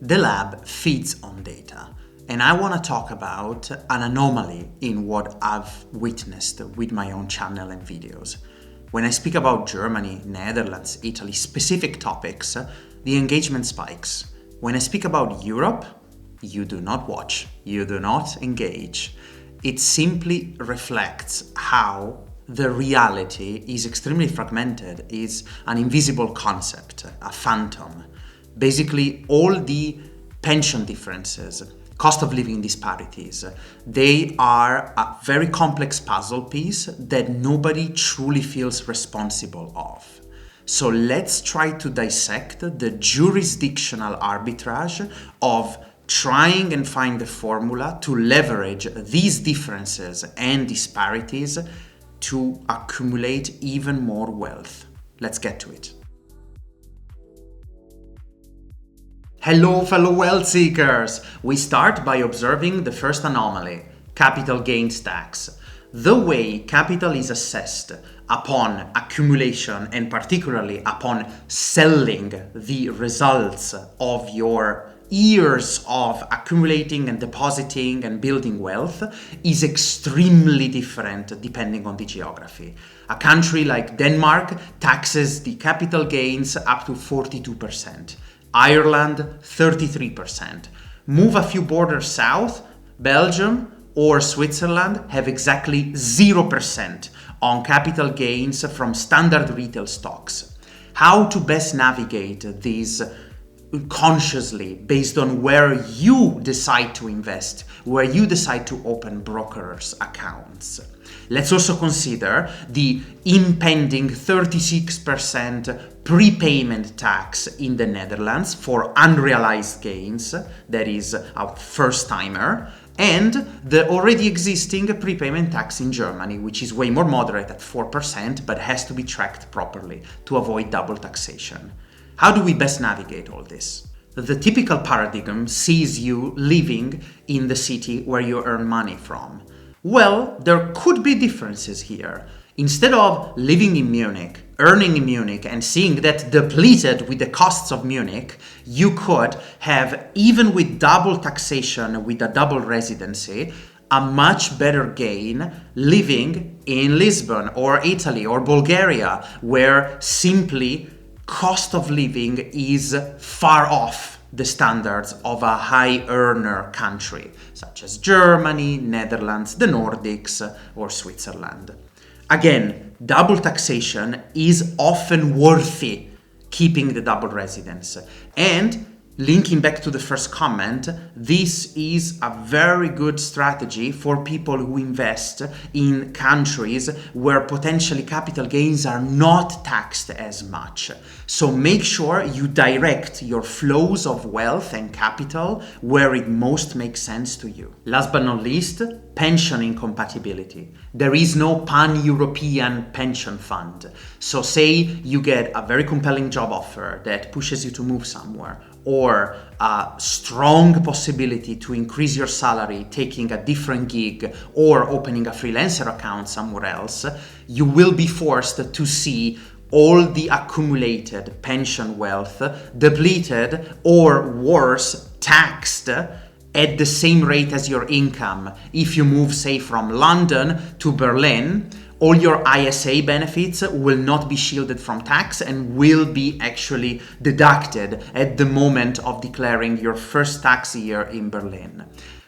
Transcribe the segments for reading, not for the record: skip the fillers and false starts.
The lab feeds on data, and I want to talk about an anomaly in what I've witnessed with my own channel and videos. When I speak about Germany, Netherlands, Italy, specific topics, the engagement spikes. When I speak about Europe, you do not watch, you do not engage. It simply reflects how the reality is extremely fragmented, is an invisible concept, a phantom. Basically, all the pension differences, cost of living disparities, they are a very complex puzzle piece that nobody truly feels responsible of. So let's try to dissect the jurisdictional arbitrage of trying and find the formula to leverage these differences and disparities to accumulate even more wealth. Let's get to it. Hello, fellow wealth seekers! We start by observing the first anomaly, capital gains tax. The way capital is assessed upon accumulation and particularly upon selling the results of your years of accumulating and depositing and building wealth is extremely different depending on the geography. A country like Denmark taxes the capital gains up to 42%. Ireland, 33%. Move a few borders south, Belgium or Switzerland have exactly 0% on capital gains from standard retail stocks. How to best navigate these consciously based on where you decide to invest, where you decide to open brokers' accounts. Let's also consider the impending 36% prepayment tax in the Netherlands for unrealized gains, that is a first-timer, and the already existing prepayment tax in Germany, which is way more moderate at 4%, but has to be tracked properly to avoid double taxation. How do we best navigate all this? The typical paradigm sees you living in the city where you earn money from. Well, there could be differences here. Instead of living in Munich, earning in Munich, and seeing that depleted with the costs of Munich, you could have, even with double taxation, with a double residency, a much better gain living in Lisbon or Italy or Bulgaria, where simply cost of living is far off the standards of a high earner country, such as Germany, Netherlands, the Nordics, or Switzerland. Again, double taxation is often worthy keeping the double residence. And linking back to the first comment, this is a very good strategy for people who invest in countries where potentially capital gains are not taxed as much. So make sure you direct your flows of wealth and capital where it most makes sense to you. Last but not least, pension incompatibility. There is no pan-European pension fund. So say you get a very compelling job offer that pushes you to move somewhere, or a strong possibility to increase your salary taking a different gig or opening a freelancer account somewhere else, you will be forced to see all the accumulated pension wealth depleted or worse, taxed at the same rate as your income. If you move, say, from London to Berlin, all your ISA benefits will not be shielded from tax and will be actually deducted at the moment of declaring your first tax year in Berlin.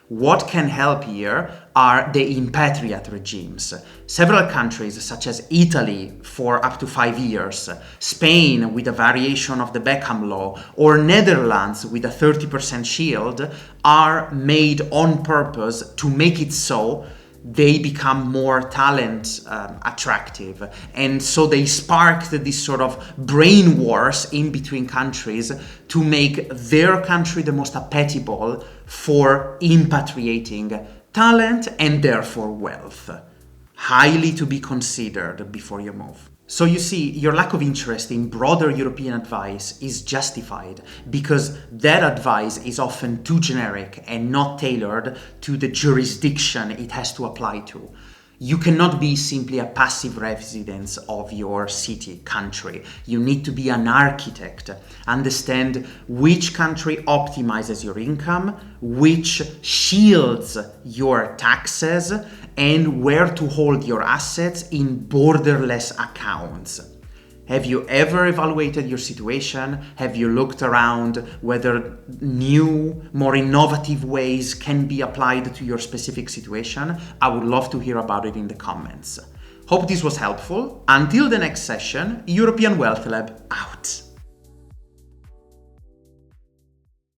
What can help here are the impatriate regimes. Several countries, such as Italy for up to 5 years, Spain with a variation of the Beckham law, or Netherlands with a 30% shield, are made on purpose to make it so they become more talent attractive. And so they sparked this sort of brain wars in between countries to make their country the most appetible for impatriating talent and therefore wealth. Highly to be considered before you move. So you see, your lack of interest in broader European advice is justified because that advice is often too generic and not tailored to the jurisdiction it has to apply to. You cannot be simply a passive resident of your city, country. You need to be an architect, understand which country optimizes your income, which shields your taxes, and where to hold your assets in borderless accounts. Have you ever evaluated your situation? Have you looked around whether new, more innovative ways can be applied to your specific situation? I would love to hear about it in the comments. Hope this was helpful. Until the next session, European Wealth Lab out.